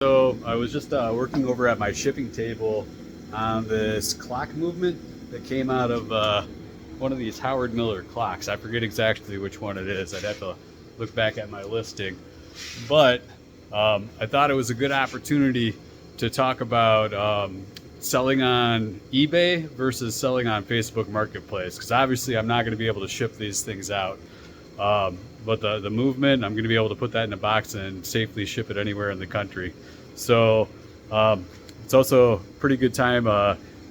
So I was just working over at my shipping table on this clock movement that came out of one of these Howard Miller clocks. I forget exactly which one it is. I'd have to look back at my listing. But I thought it was a good opportunity to talk about selling on eBay versus selling on Facebook Marketplace, because obviously I'm not going to be able to ship these things out. But the movement, I'm going to be able to put that in a box and safely ship it anywhere in the country. So it's also a pretty good time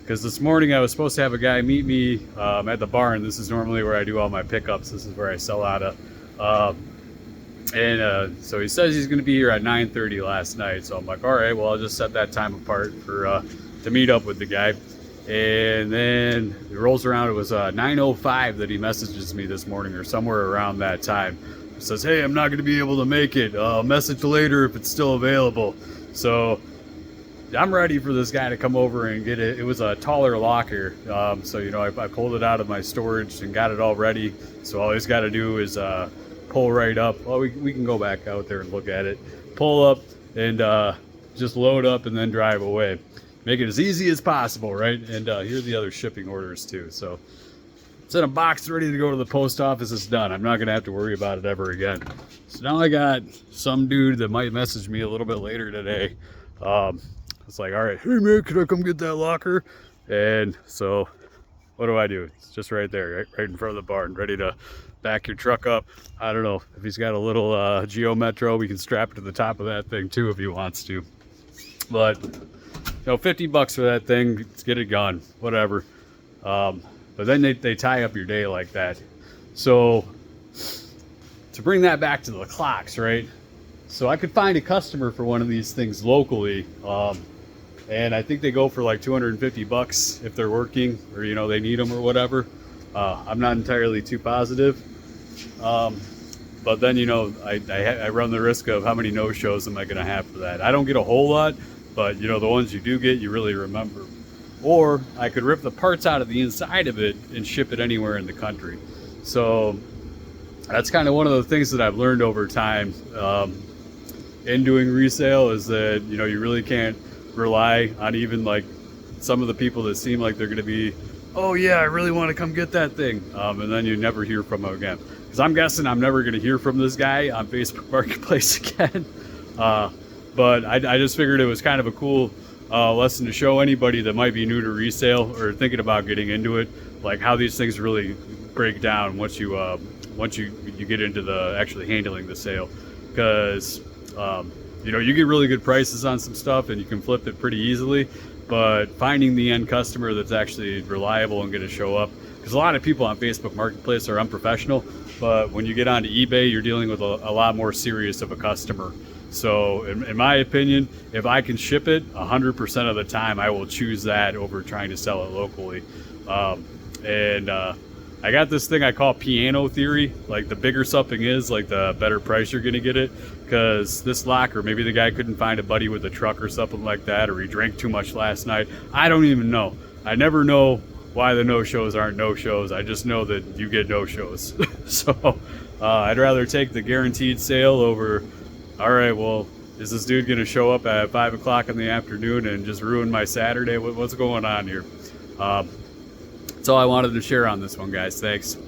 because this morning I was supposed to have a guy meet me at the barn. This is normally where I do all my pickups. This is where I sell out of. So he says he's going to be here at 9:30 last night. So I'm like, all right, well, I'll just set that time apart for to meet up with the guy. And then it rolls around, it was 9:05 that he messages me this morning, or somewhere around that time. He says, hey, I'm not going to be able to make it. Message later if it's still available. So I'm ready for this guy to come over and get it. It was a taller locker. So, you know, I pulled it out of my storage and got it all ready. So all he's got to do is pull right up. Well, we can go back out there and look at it. Pull up and just load up and then drive away. Make it as easy as possible, right? And here are the other shipping orders too. So it's in a box ready to go to the post office. It's done. I'm not going to have to worry about it ever again. So now I got some dude that might message me a little bit later today. It's like, all right, hey man, can I come get that locker? And so what do? It's just right there, right in front of the barn, ready to back your truck up. I don't know if he's got a little Geo Metro, we can strap it to the top of that thing too if he wants to. But you know, $50 for that thing, let's get it gone, whatever. But then they tie up your day like that. So to bring that back to the clocks, right? So I could find a customer for one of these things locally, and I think they go for like $250 if they're working, or you know, they need them or whatever. I'm not entirely too positive. But then, you know, I run the risk of how many no-shows am I going to have for that. I don't get a whole lot, but you know, the ones you do get, you really remember. Or I could rip the parts out of the inside of it and ship it anywhere in the country. So that's kind of one of the things that I've learned over time in doing resale, is that, you know, you really can't rely on even like some of the people that seem like they're going to be, oh yeah, I really want to come get that thing. And then you never hear from them again. Because I'm guessing I'm never going to hear from this guy on Facebook Marketplace again. But I just figured it was kind of a cool lesson to show anybody that might be new to resale or thinking about getting into it, like how these things really break down once you get into the actually handling the sale. Because you know, you get really good prices on some stuff and you can flip it pretty easily, but finding the end customer that's actually reliable and going to show up, because a lot of people on Facebook Marketplace are unprofessional, but when you get onto eBay, you're dealing with a lot more serious of a customer. So in my opinion, if I can ship it 100% of the time, I will choose that over trying to sell it locally. I got this thing I call piano theory. Like, the bigger something is, like the better price you're gonna get it. Because this locker, maybe the guy couldn't find a buddy with a truck or something like that, or he drank too much last night. I don't even know. I never know why the no-shows aren't no-shows. I just know that you get no-shows. So I'd rather take the guaranteed sale over, all right, well, is this dude gonna show up at 5 o'clock in the afternoon and just ruin my Saturday? What's going on here? That's all I wanted to share on this one, guys. Thanks.